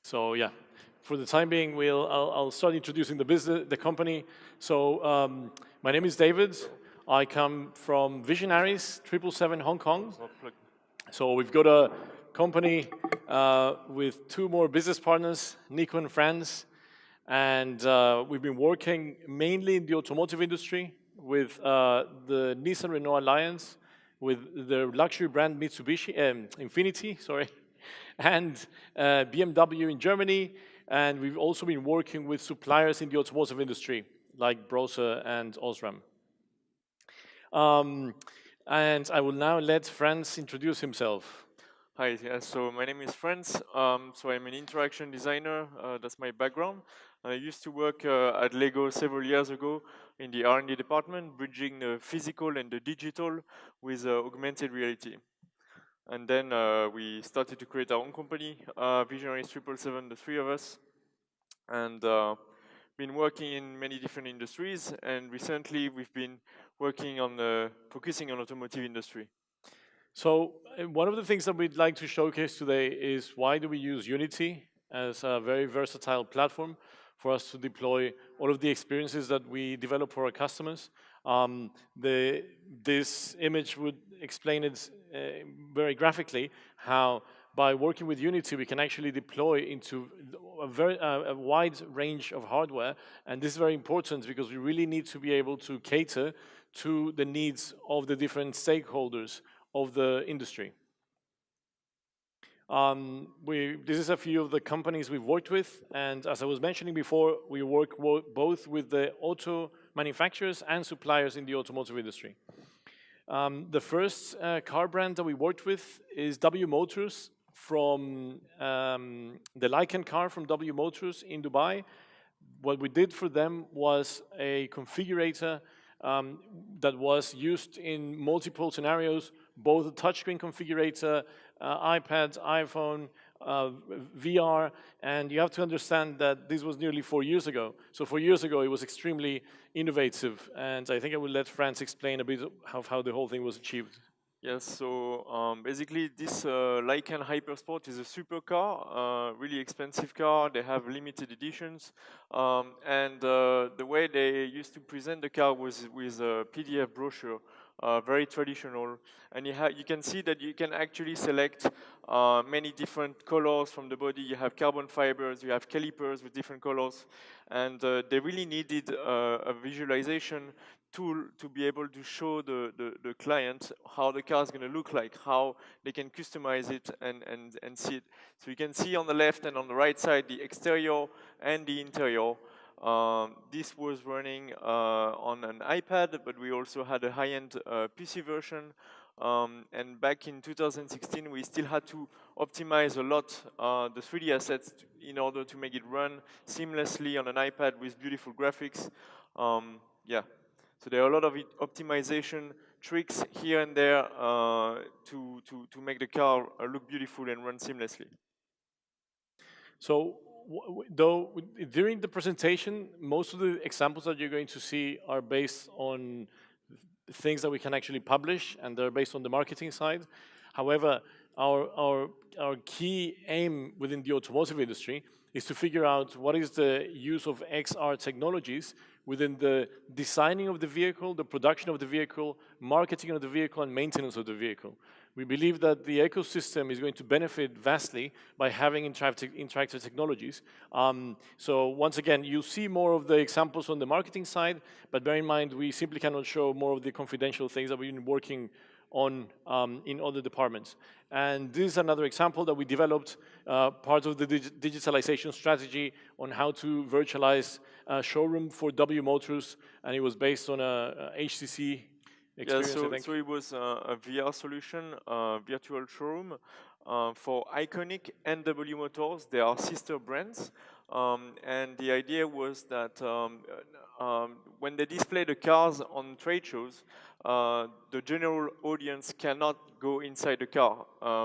So yeah, for the time being, I'll start introducing the business, the company. So my name is David. I come from Visionaries, 777 Hong Kong. So we've got a company with two more business partners, Nico and Frantz, and we've been working mainly in the automotive industry with the Nissan-Renault Alliance, with the luxury brand Mitsubishi, Infiniti, sorry, and BMW in Germany, and we've also been working with suppliers in the automotive industry, like Brose and Osram. And I will now let Frantz introduce himself. Hi, yeah, so my name is Frantz. So I'm an interaction designer. That's my background. I used to work at Lego several years ago in the R&D department, bridging the physical and the digital with augmented reality. And then we started to create our own company, Visionaries 777, the three of us, and been working in many different industries. And recently, we've been working on focusing on automotive industry. So one of the things that we'd like to showcase today is why do we use Unity as a very versatile platform for us to deploy all of the experiences that we develop for our customers. This image would explain it very graphically how by working with Unity we can actually deploy into a wide range of hardware, and this is very important because we really need to be able to cater to the needs of the different stakeholders of the industry. This is a few of the companies we've worked with, and as I was mentioning before, we work both with the auto manufacturers and suppliers in the automotive industry. The first car brand that we worked with is W Motors from the Lycan car from W Motors in Dubai. What we did for them was a configurator that was used in multiple scenarios, both a touchscreen configurator, iPad, iPhone, VR, and you have to understand that this was nearly 4 years ago. So 4 years ago, it was extremely innovative, and I think I will let Frantz explain a bit of how the whole thing was achieved. Yes, so basically this Lycan Hypersport is a supercar, really expensive car. They have limited editions, and the way they used to present the car was with a PDF brochure, very traditional. And you can see that you can actually select many different colors from the body. You have carbon fibers, you have calipers with different colors, and they really needed a visualization tool to be able to show the client how the car is going to look like, how they can customize it and see it. So you can see on the left and on the right side the exterior and the interior. This was running on an iPad, but we also had a high-end PC version. And back in 2016, we still had to optimize a lot the 3D assets in order to make it run seamlessly on an iPad with beautiful graphics. Yeah. So there are a lot of optimization tricks here and there to make the car look beautiful and run seamlessly. So though during the presentation, most of the examples that you're going to see are based on things that we can actually publish, and they're based on the marketing side. However, our key aim within the automotive industry is to figure out what is the use of XR technologies within the designing of the vehicle, the production of the vehicle, marketing of the vehicle, and maintenance of the vehicle. We believe that the ecosystem is going to benefit vastly by having interactive technologies. So once again, you'll see more of the examples on the marketing side, but bear in mind, we simply cannot show more of the confidential things that we've been working on in other departments. And this is another example that we developed, part of the digitalization strategy on how to virtualize a showroom for W Motors, and it was based on a HTC experience, yeah, I think. so it was a VR solution, virtual showroom for Iconic and W Motors. They are sister brands. And the idea was that when they display the cars on trade shows, the general audience cannot go inside the car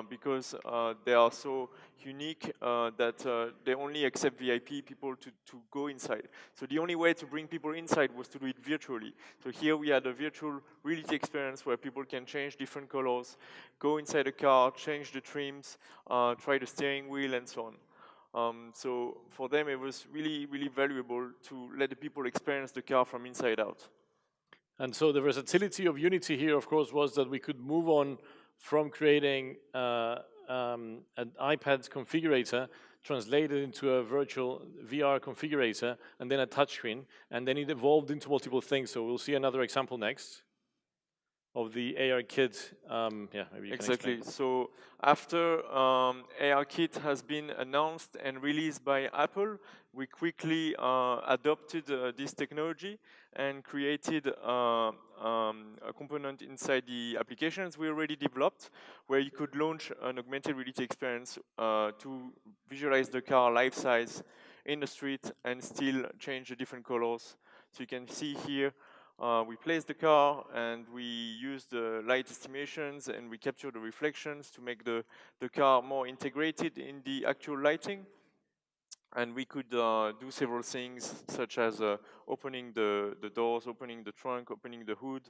because they are so unique that they only accept VIP people to go inside. So the only way to bring people inside was to do it virtually. So here we had a virtual reality experience where people can change different colors, go inside the car, change the trims, try the steering wheel and so on. So for them, it was really, really valuable to let the people experience the car from inside out. And so the versatility of Unity here, of course, was that we could move on from creating an iPad configurator, translate it into a virtual VR configurator, and then a touchscreen, and then it evolved into multiple things. So we'll see another example next of the AR kit. Yeah, maybe you can Exactly. explain. So after ARKit has been announced and released by Apple, we quickly adopted this technology and created a component inside the applications we already developed, where you could launch an augmented reality experience to visualize the car life size in the street and still change the different colors. So you can see here we place the car and we use the light estimations and we capture the reflections to make the car more integrated in the actual lighting. And we could do several things such as opening the doors, opening the trunk, opening the hood,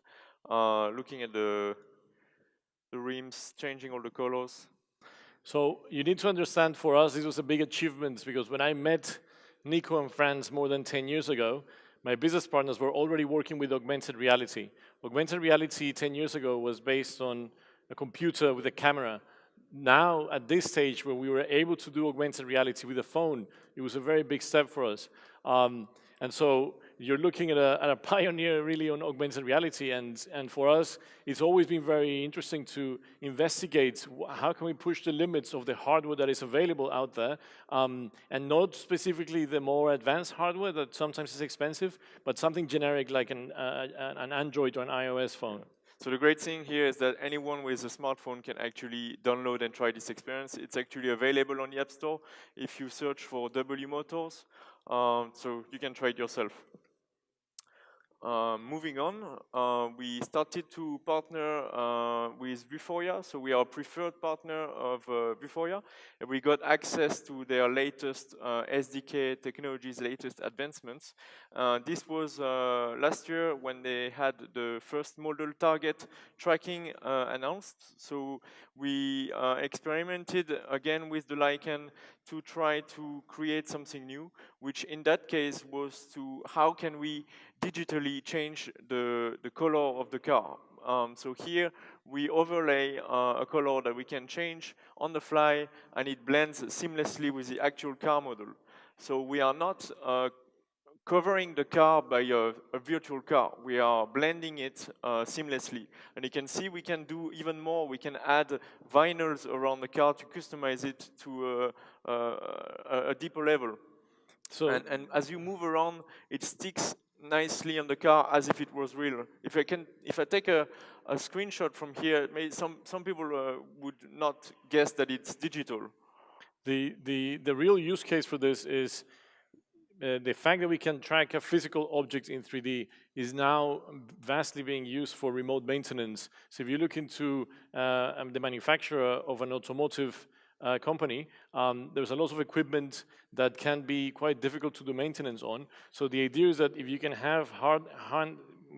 looking at the rims, changing all the colors. So you need to understand, for us, this was a big achievement, because when I met Nico and Frantz more than 10 years ago, my business partners were already working with augmented reality. Augmented reality 10 years ago was based on a computer with a camera. Now, at this stage, where we were able to do augmented reality with a phone, it was a very big step for us. And so you're looking at a pioneer really on augmented reality, and for us, it's always been very interesting to investigate how can we push the limits of the hardware that is available out there, and not specifically the more advanced hardware that sometimes is expensive, but something generic like an Android or an iOS phone. So the great thing here is that anyone with a smartphone can actually download and try this experience. It's actually available on the App Store if you search for W Motors, so you can try it yourself. Moving on, we started to partner with Vuforia, so we are a preferred partner of Vuforia, and we got access to their latest SDK technologies, latest advancements. This was last year when they had the first model target tracking announced, so we experimented again with the Lycan to try to create something new, which in that case was to how can we digitally change the color of the car. So here we overlay a color that we can change on the fly, and it blends seamlessly with the actual car model. So we are not covering the car by a virtual car. We are blending it seamlessly. And you can see we can do even more. We can add vinyls around the car to customize it to a deeper level. So And as you move around, it sticks nicely on the car as if it was real. If I take a screenshot from here, some people would not guess that it's digital. the real use case for this is the fact that we can track a physical object in 3D is now vastly being used for remote maintenance. So if you look into the manufacturer of an automotive company, there's a lot of equipment that can be quite difficult to do maintenance on. So the idea is that if you can have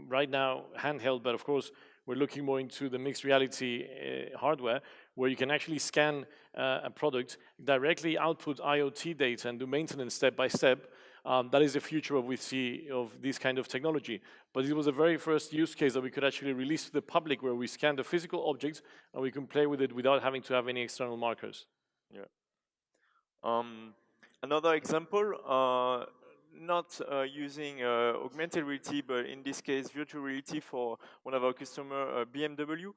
right now handheld, but of course we're looking more into the mixed reality hardware, where you can actually scan a product, directly output IoT data and do maintenance step by step. That is the future of we see of this kind of technology. But it was the very first use case that we could actually release to the public, where we scan the physical object and we can play with it without having to have any external markers. Yeah. Another example, not using augmented reality, but in this case virtual reality for one of our customers, BMW.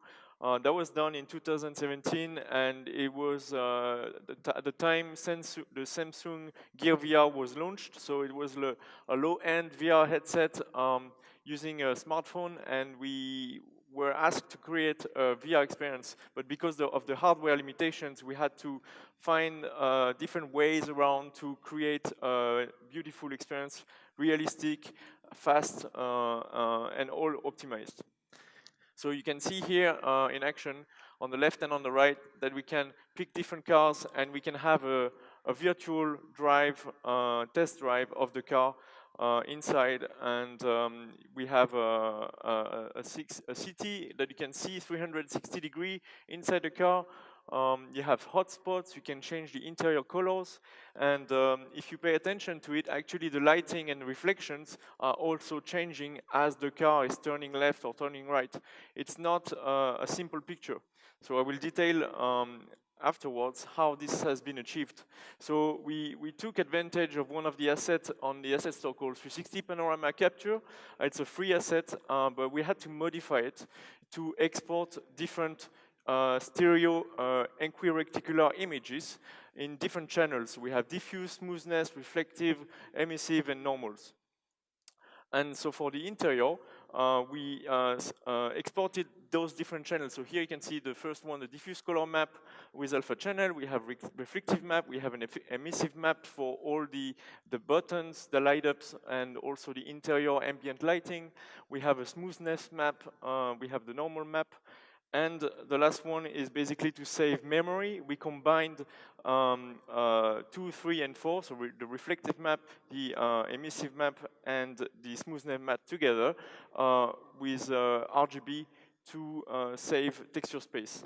That was done in 2017, and it was at the time the Samsung Gear VR was launched. So it was a low-end VR headset using a smartphone, and we were asked to create a VR experience, but because of the hardware limitations, we had to find different ways around to create a beautiful experience, realistic, fast, and all optimized. So you can see here in action on the left and on the right that we can pick different cars and we can have a virtual drive, test drive of the car inside, and we have a city that you can see 360 degree inside the car. You have hotspots, you can change the interior colors, and if you pay attention to it, actually the lighting and reflections are also changing as the car is turning left or turning right. It's not a simple picture. So I will detail afterwards how this has been achieved. So we took advantage of one of the assets on the asset store called 360 Panorama Capture. It's a free asset, but we had to modify it to export different stereo equireticular images in different channels. We have diffuse, smoothness, reflective, emissive, and normals. And so for the interior, we exported those different channels. So here you can see the first one, the diffuse color map with alpha channel. We have reflective map. We have an emissive map for all the buttons, the light ups, and also the interior ambient lighting. We have a smoothness map. We have the normal map. And the last one is basically to save memory. We combined 2, 3, and 4, so the reflective map, the emissive map, and the smoothness map together with RGB to save texture space.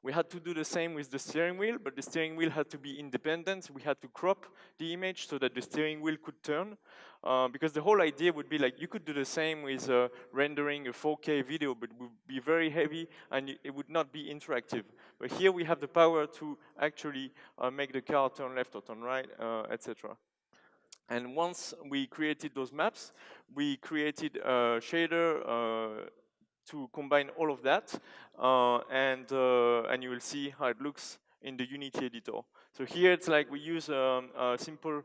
We had to do the same with the steering wheel, but the steering wheel had to be independent. We had to crop the image so that the steering wheel could turn. Because the whole idea would be like, you could do the same with rendering a 4K video, but it would be very heavy and it would not be interactive. But here we have the power to actually make the car turn left or turn right, etc. And once we created those maps, we created a shader to combine all of that, and you will see how it looks in the Unity editor. So here it's like we use a simple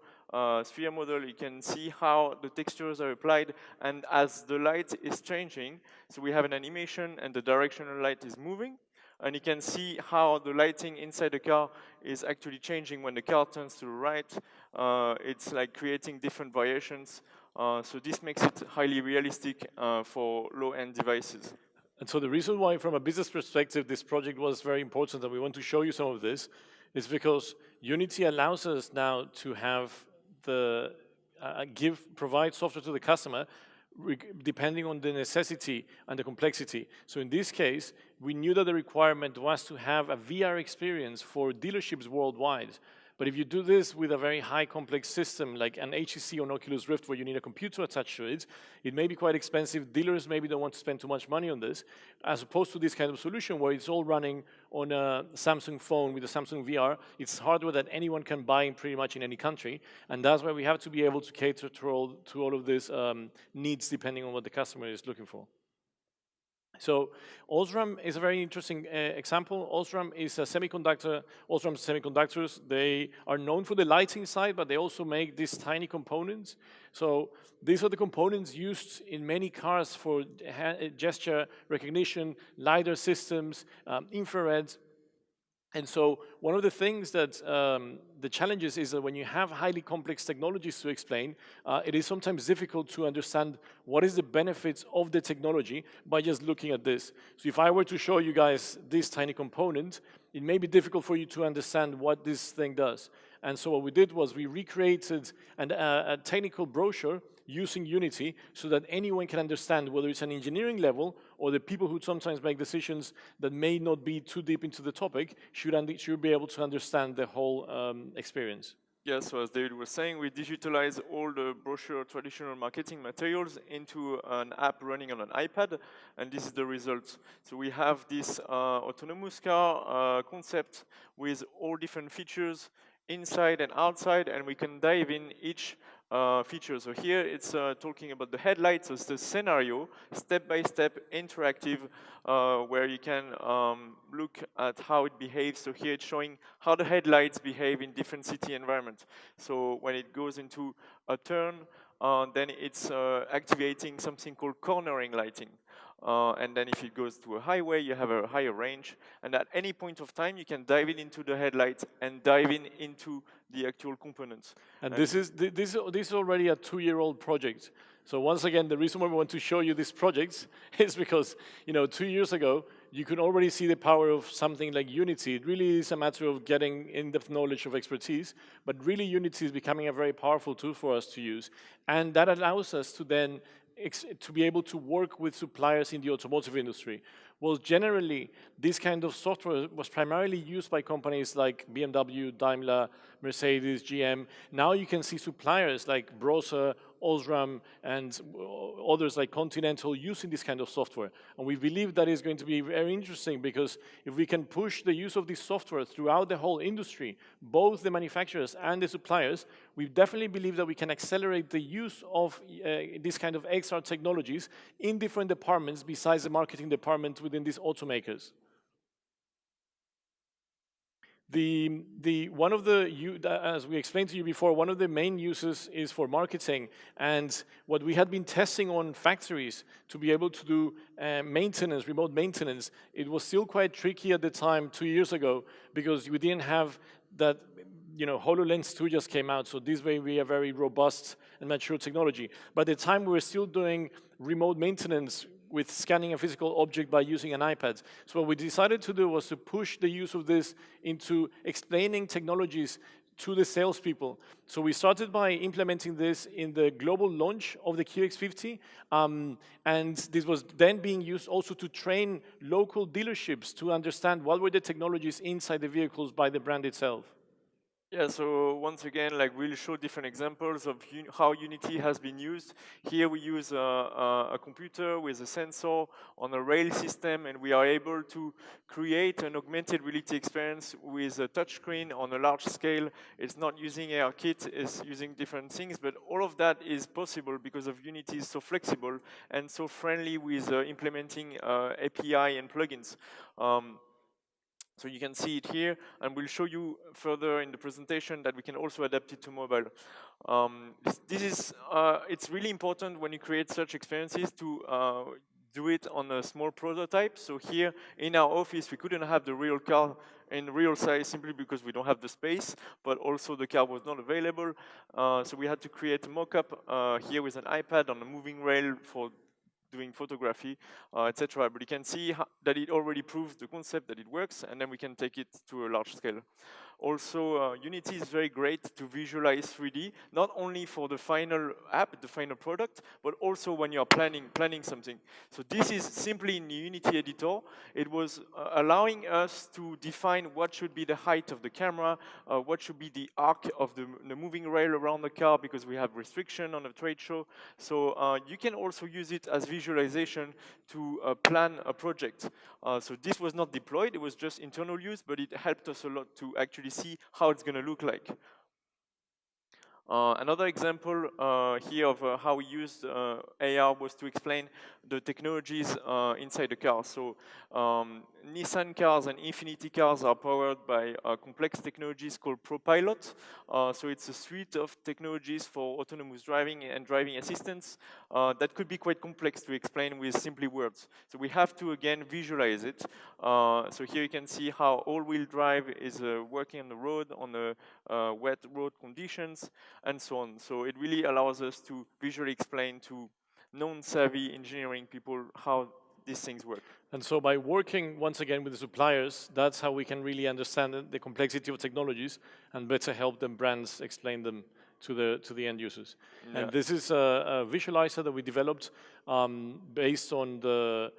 sphere model. You can see how the textures are applied, and as the light is changing, so we have an animation and the directional light is moving, and you can see how the lighting inside the car is actually changing when the car turns to the right. It's like creating different variations. So this makes it highly realistic for low-end devices. And so the reason why, from a business perspective, this project was very important, and we want to show you some of this, is because Unity allows us now to have provide software to the customer depending on the necessity and the complexity. So in this case, we knew that the requirement was to have a VR experience for dealerships worldwide. But if you do this with a very high complex system like an HTC or an Oculus Rift where you need a computer attached to it, it may be quite expensive. Dealers maybe don't want to spend too much money on this, as opposed to this kind of solution where it's all running on a Samsung phone with a Samsung VR. It's hardware that anyone can buy pretty much in any country, and that's why we have to be able to cater to all of these needs depending on what the customer is looking for. So Osram is a very interesting example. Osram is a semiconductor. Osram Semiconductors, they are known for the lighting side, but they also make these tiny components. So these are the components used in many cars for gesture recognition, LiDAR systems, infrared. And so one of the things that the challenges is that when you have highly complex technologies to explain, it is sometimes difficult to understand what is the benefits of the technology by just looking at this. So if I were to show you guys this tiny component, it may be difficult for you to understand what this thing does. And so what we did was we recreated a technical brochure using Unity so that anyone can understand, whether it's an engineering level or the people who sometimes make decisions that may not be too deep into the topic should be able to understand the whole experience. Yes, so as David was saying, we digitalize all the brochure traditional marketing materials into an app running on an iPad, and this is the result. So we have this autonomous car concept with all different features inside and outside, and we can dive in each feature. So here it's talking about the headlights. So it's the scenario, step-by-step, interactive, where you can look at how it behaves. So here it's showing how the headlights behave in different city environments. So when it goes into a turn, then it's activating something called cornering lighting. And then if it goes to a highway, you have a higher range. And at any point of time, you can dive into the headlights and dive into the actual components. And this is already a 2-year-old project. So once again, the reason why we want to show you this project is because 2 years ago, you could already see the power of something like Unity. It really is a matter of getting in-depth knowledge of expertise, but really Unity is becoming a very powerful tool for us to use. And that allows us to then to be able to work with suppliers in the automotive industry? Well, generally, this kind of software was primarily used by companies like BMW, Daimler, Mercedes, GM. Now you can see suppliers like Brose, Osram, and others like Continental using this kind of software. And we believe that is going to be very interesting, because if we can push the use of this software throughout the whole industry, both the manufacturers and the suppliers, we definitely believe that we can accelerate the use of this kind of XR technologies in different departments besides the marketing department within these automakers. As we explained to you before, one of the main uses is for marketing, and what we had been testing on factories to be able to do maintenance, remote maintenance, it was still quite tricky at the time 2 years ago, because we didn't have that, HoloLens 2 just came out, so this way we are very robust and mature technology. By the time we were still doing remote maintenance with scanning a physical object by using an iPad. So what we decided to do was to push the use of this into explaining technologies to the salespeople. So we started by implementing this in the global launch of the QX50, and this was then being used also to train local dealerships to understand what were the technologies inside the vehicles by the brand itself. Yeah, so once again, we'll show different examples of how Unity has been used. Here we use a computer with a sensor on a rail system, and we are able to create an augmented reality experience with a touchscreen on a large scale. It's not using ARKit, it's using different things, but all of that is possible because of Unity is so flexible and so friendly with implementing API and plugins. So you can see it here, and we'll show you further in the presentation that we can also adapt it to mobile. It's really important when you create such experiences to do it on a small prototype. So here in our office, we couldn't have the real car in real size simply because we don't have the space, but also the car was not available. So we had to create a mock-up here with an iPad on a moving rail for doing photography, etc. But you can see that it already proves the concept that it works, and then we can take it to a large scale. Also, Unity is very great to visualize 3D, not only for the final app, the final product, but also when you're planning something. So this is simply in the Unity editor. It was allowing us to define what should be the height of the camera, what should be the arc of the moving rail around the car, because we have restriction on a trade show. So you can also use it as visualization to plan a project. So this was not deployed, it was just internal use, but it helped us a lot to actually see how it's going to look like. Another example here of how we used AR was to explain the technologies inside the car. So Nissan cars and Infiniti cars are powered by complex technologies called ProPilot. So it's a suite of technologies for autonomous driving and driving assistance that could be quite complex to explain with simply words. So we have to, again, visualize it. So here you can see how all-wheel drive is working on the road, on the wet road conditions, and so on. So it really allows us to visually explain to non-savvy engineering people how these things work. And so by working, once again, with the suppliers, that's how we can really understand the complexity of technologies and better help the brands explain them to the end users. Yeah. And this is a visualizer that we developed based on the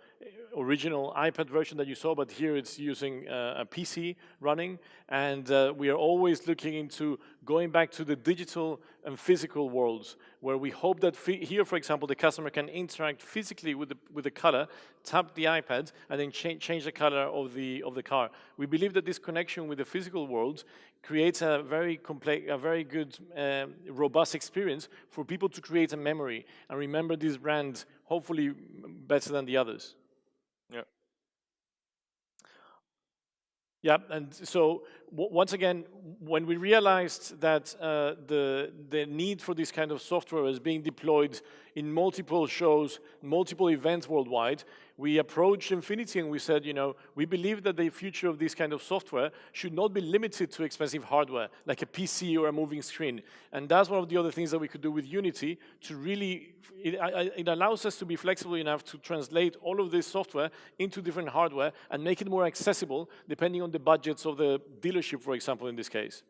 original iPad version that you saw, but here it's using a PC running, and we are always looking into going back to the digital and physical worlds, where we hope that here, for example, the customer can interact physically with the color, tap the iPad, and then change the color of the car. We believe that this connection with the physical world creates a very complex, a very good, robust experience for people to create a memory and remember this brand, hopefully better than the others. Yeah. Yeah, and so once again, when we realized that the need for this kind of software is being deployed in multiple shows, multiple events worldwide, we approached Infinity and we said, we believe that the future of this kind of software should not be limited to expensive hardware, like a PC or a moving screen. And that's one of the other things that we could do with Unity to really, it allows us to be flexible enough to translate all of this software into different hardware and make it more accessible depending on the budgets of the dealership, for example, in this case.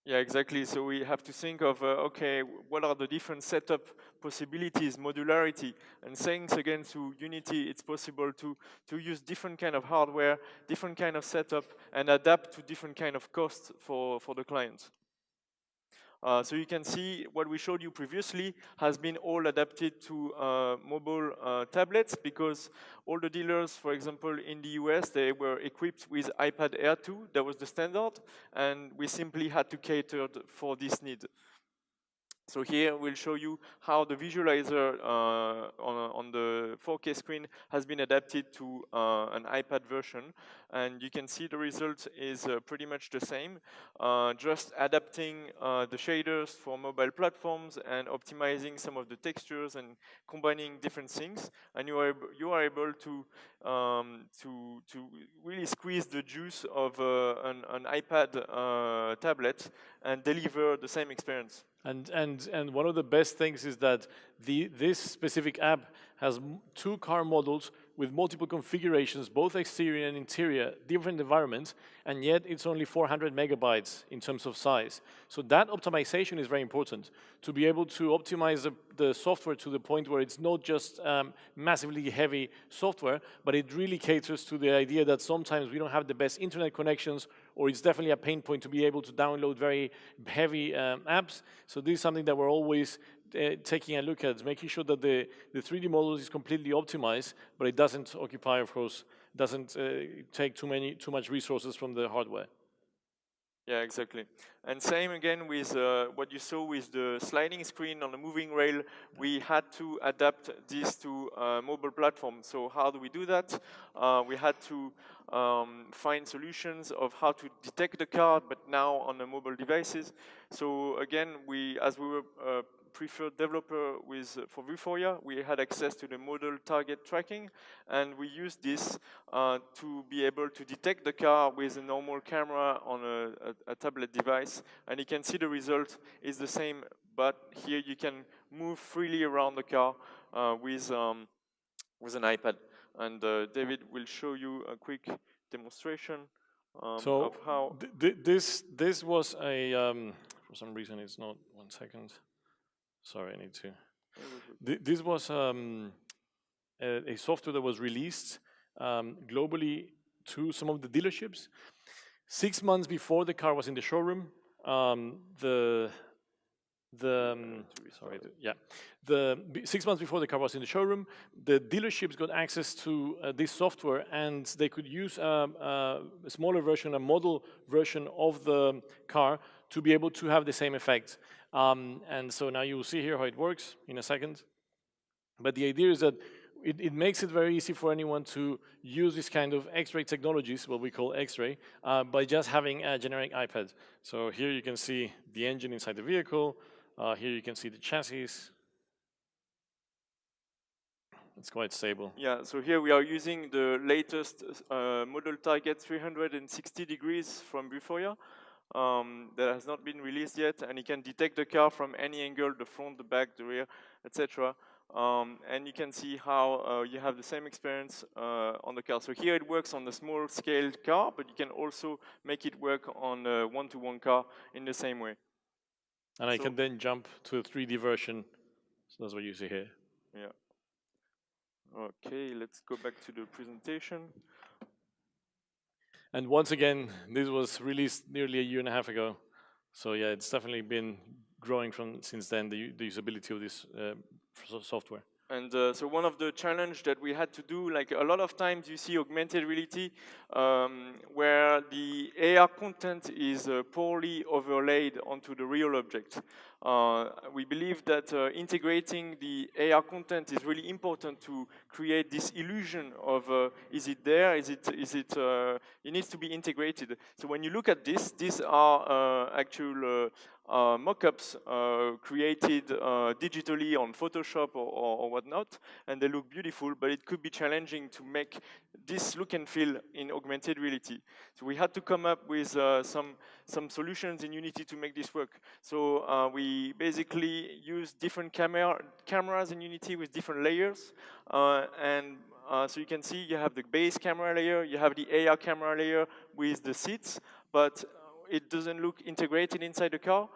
Yeah, exactly. So we have to think of, okay, what are the different setup possibilities, modularity, and thanks again to Unity, it's possible to use different kind of hardware, different kind of setup, and adapt to different kind of costs for the client. So you can see what we showed you previously has been all adapted to mobile tablets, because all the dealers, for example, in the US, they were equipped with iPad Air 2. That was the standard, and we simply had to cater for this need. So here we'll show you how the visualizer on the 4K screen has been adapted to an iPad version. And you can see the result is pretty much the same, just adapting the shaders for mobile platforms and optimizing some of the textures and combining different things. And you are able to really squeeze the juice of an iPad tablet and deliver the same experience. And one of the best things is that this specific app has two car models with multiple configurations, both exterior and interior, different environments, and yet it's only 400 megabytes in terms of size. So that optimization is very important, to be able to optimize the software to the point where it's not just massively heavy software, but it really caters to the idea that sometimes we don't have the best internet connections, or it's definitely a pain point to be able to download very heavy apps. So this is something that we're always taking a look at, making sure that the 3D model is completely optimized, but it doesn't occupy, of course, doesn't take too much resources from the hardware. Yeah, exactly. And same again with what you saw with the sliding screen on the moving rail. We had to adapt this to mobile platforms. So how do we do that? We had to find solutions of how to detect the car, but now on the mobile devices. So again, as we were preferred developer for Vuforia, we had access to the model target tracking, and we used this to be able to detect the car with a normal camera on a tablet device, and you can see the result is the same, but here you can move freely around the car with an iPad. And David will show you a quick demonstration of how. This was a for some reason it's not 1 second. Sorry, I need to. This was a software that was released globally to some of the dealerships. 6 months before the car was in the showroom, sorry, yeah. 6 months before the car was in the showroom, the dealerships got access to this software, and they could use a smaller version, a model version of the car, to be able to have the same effect. And so now you will see here how it works in a second. But the idea is that it makes it very easy for anyone to use this kind of X-ray technologies, what we call X-ray, by just having a generic iPad. So here you can see the engine inside the vehicle. Here you can see the chassis. It's quite stable. Yeah, so here we are using the latest model target 360 degrees from Vuforia. That has not been released yet, and you can detect the car from any angle, the front, the back, the rear, etc. And you can see how you have the same experience on the car. So here it works on the small scale car, but you can also make it work on a one-to-one car in the same way. And I can then jump to a 3D version. So that's what you see here. Yeah. Okay, let's go back to the presentation. And once again, this was released nearly a year and a half ago. So yeah, it's definitely been growing since then, the usability of this software. And so one of the challenge that we had to do, like a lot of times you see augmented reality where the AR content is poorly overlaid onto the real object. We believe that integrating the AR content is really important to create this illusion of is it there, it needs to be integrated. So when you look at this, these are actual mock-ups created digitally on Photoshop or whatnot, and they look beautiful, but it could be challenging to make this look and feel in augmented reality. So we had to come up with some solutions in Unity to make this work. So we basically use different cameras in Unity with different layers, so you can see you have the base camera layer, you have the AR camera layer with the seats, but it doesn't look integrated inside the car,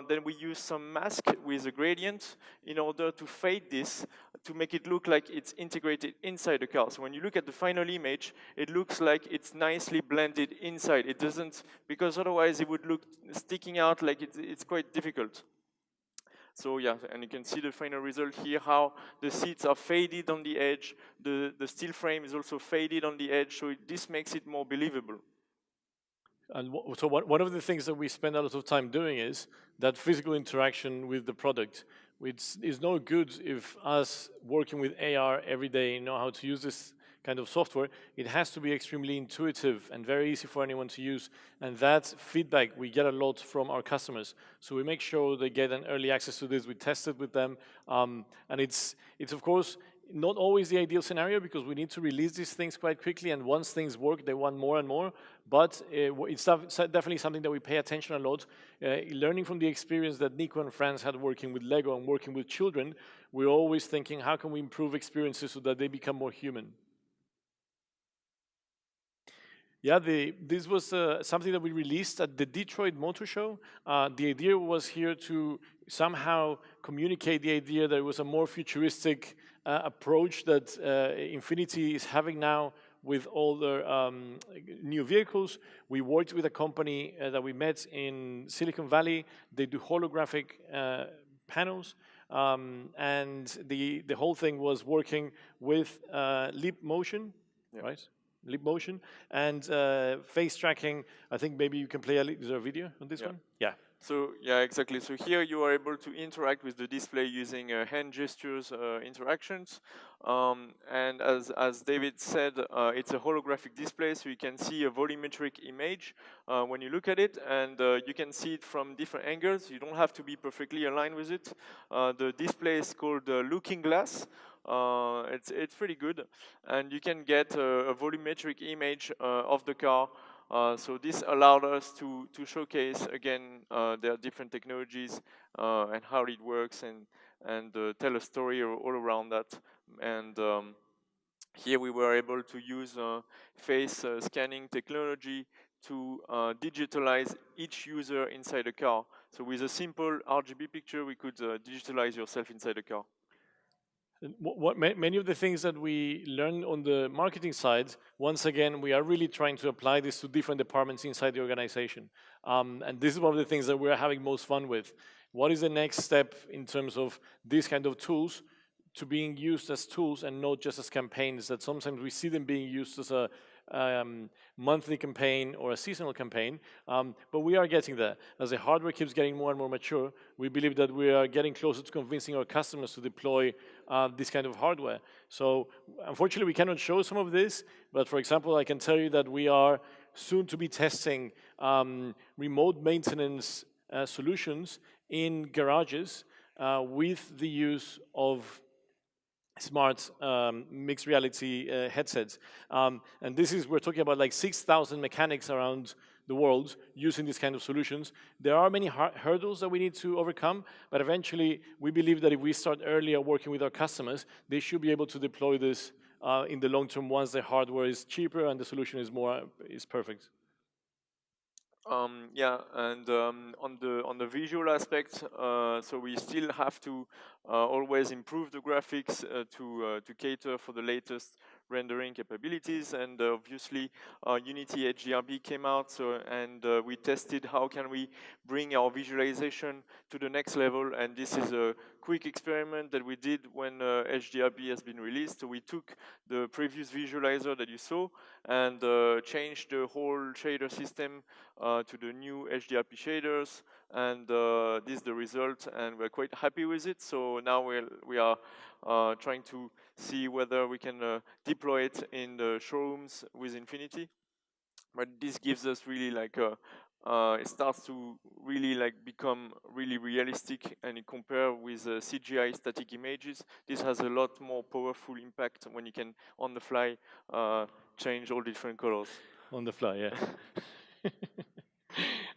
then we use some mask with a gradient in order to fade this, to make it look like it's integrated inside the car. So when you look at the final image, it looks like it's nicely blended inside. It doesn't, because otherwise it would look sticking out, like it's quite difficult. So yeah, and you can see the final result here, how the seats are faded on the edge, the steel frame is also faded on the edge, so this makes it more believable. And so one of the things that we spend a lot of time doing is that physical interaction with the product. Which is no good if us working with AR every day know how to use this kind of software. It has to be extremely intuitive and very easy for anyone to use. And that feedback we get a lot from our customers. So we make sure they get an early access to this. We test it with them. And it's of course, not always the ideal scenario because we need to release these things quite quickly, and once things work, they want more and more. But it's definitely something that we pay attention a lot. Learning from the experience that Nico and Frantz had working with Lego and working with children, we're always thinking, how can we improve experiences so that they become more human? Yeah, this was something that we released at the Detroit Motor Show. The idea was here to somehow communicate the idea that it was a more futuristic approach that Infiniti is having now with all their new vehicles. We worked with a company that we met in Silicon Valley. They do holographic panels. And the whole thing was working with leap motion, yeah. Right? Leap motion and face tracking. I think maybe you can play is there a video on this one? Yeah. So yeah, exactly. So here you are able to interact with the display using hand gestures interactions. And as David said, it's a holographic display, so you can see a volumetric image when you look at it, and you can see it from different angles. You don't have to be perfectly aligned with it. The display is called Looking Glass. It's pretty good, and you can get a volumetric image of the car. So this allowed us to showcase again their different technologies and how it works, and tell a story all around that. And here we were able to use face scanning technology to digitalize each user inside a car. So with a simple RGB picture, we could digitalize yourself inside a car. Many of the things that we learn on the marketing side, once again, we are really trying to apply this to different departments inside the organization. And this is one of the things that we're having most fun with. What is the next step in terms of these kind of tools to being used as tools and not just as campaigns, that sometimes we see them being used as a monthly campaign or a seasonal campaign, but we are getting there. As the hardware keeps getting more and more mature, we believe that we are getting closer to convincing our customers to deploy this kind of hardware. So unfortunately we cannot show some of this, but for example I can tell you that we are soon to be testing remote maintenance solutions in garages with the use of smart mixed reality headsets. And this is, we're talking about like 6,000 mechanics around the world using these kind of solutions. There are many hurdles that we need to overcome, but eventually we believe that if we start earlier working with our customers, they should be able to deploy this in the long term once the hardware is cheaper and the solution is perfect. Yeah, and on the visual aspect, so we still have to always improve the graphics to cater for the latest rendering capabilities, and obviously Unity HDRB came out, so and we tested how can we bring our visualization to the next level, and this is a quick experiment that we did when HDRB has been released. So we took the previous visualizer that you saw and changed the whole shader system to the new HDRP shaders, and this is the result, and we're quite happy with it. So now we are trying to see whether we can deploy it in the showrooms with Infiniti. But this gives us really like it starts to really like become really realistic, and it compare with CGI static images. This has a lot more powerful impact when you can on the fly change all different colors. On the fly, yeah.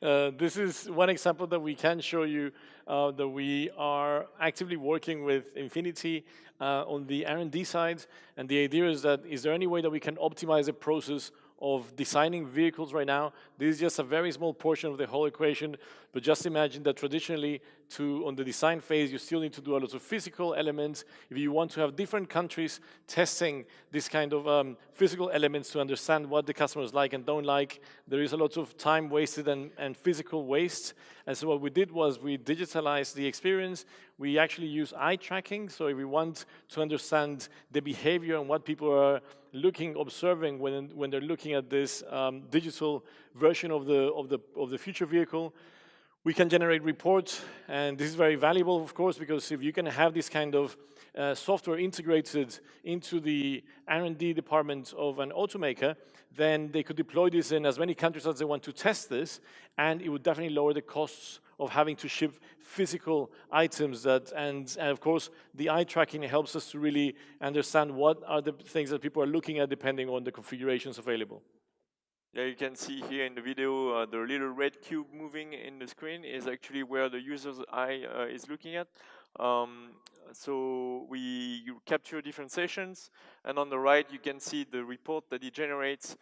This is one example that we can show you that we are actively working with Infiniti on the R&D side, and the idea is that is there any way that we can optimize the process of designing vehicles right now. This is just a very small portion of the whole equation, but just imagine that traditionally on the design phase, you still need to do a lot of physical elements. If you want to have different countries testing this kind of physical elements to understand what the customers like and don't like, there is a lot of time wasted and physical waste. And so what we did was we digitalized the experience. We actually use eye tracking. So if we want to understand the behavior and what people are observing when they're looking at this digital version of the future vehicle, we can generate reports, and this is very valuable, of course, because if you can have this kind of software integrated into the R&D department of an automaker, then they could deploy this in as many countries as they want to test this, and it would definitely lower the costs of having to ship physical items and of course, the eye tracking helps us to really understand what are the things that people are looking at depending on the configurations available. Yeah, you can see here in the video the little red cube moving in the screen is actually where the user's eye is looking at. So you capture different sessions, and on the right you can see the report that it generates,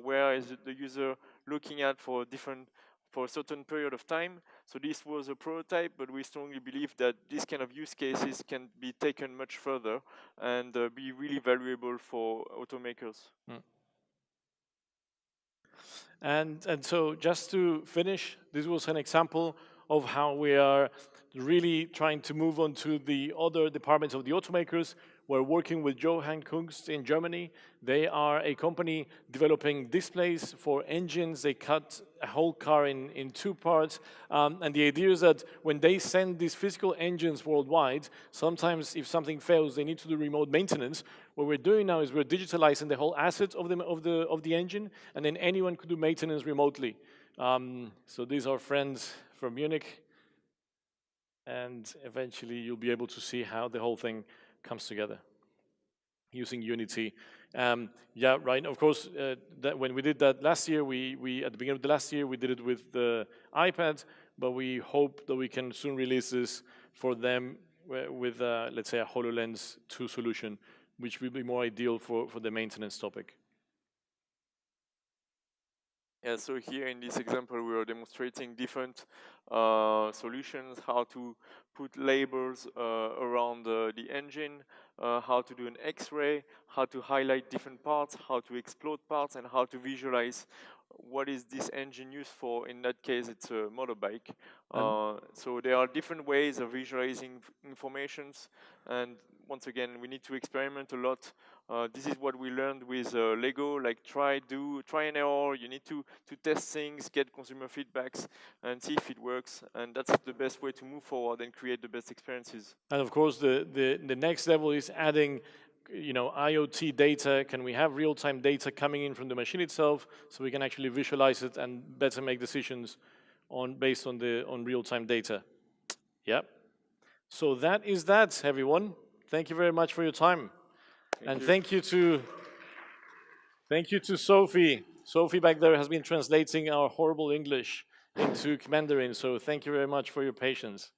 where is the user looking at for a certain period of time. So this was a prototype, but we strongly believe that this kind of use cases can be taken much further and be really valuable for automakers. Mm. And so just to finish, this was an example of how we are really trying to move on to the other departments of the automakers. We're working with Johann Kunst in Germany. They are a company developing displays for engines. They cut a whole car in two parts. And the idea is that when they send these physical engines worldwide, sometimes if something fails, they need to do remote maintenance. What we're doing now is we're digitalizing the whole assets of the engine, and then anyone could do maintenance remotely. So these are friends from Munich. And eventually you'll be able to see how the whole thing comes together using Unity. Yeah, right. Of course, that when we did that last year, we at the beginning of the last year, we did it with the iPad, but we hope that we can soon release this for them with, let's say, a HoloLens 2 solution, which will be more ideal for the maintenance topic. Yeah, so here in this example, we are demonstrating different solutions, how to put labels around the engine, how to do an X-ray, how to highlight different parts, how to explode parts, and how to visualize what is this engine used for. In that case, it's a motorbike. So there are different ways of visualizing informations, and once again, we need to experiment a lot. This is what we learned with Lego, like try and error. You need to test things, get consumer feedbacks, and see if it works. And that's the best way to move forward and create the best experiences. And of course, the next level is adding, IoT data. Can we have real-time data coming in from the machine itself, so we can actually visualize it and better make decisions based on real-time data? Yep. So that is that, everyone. Thank you very much for your time. Thank you to Sophie. Sophie back there has been translating our horrible English into Mandarin, so thank you very much for your patience.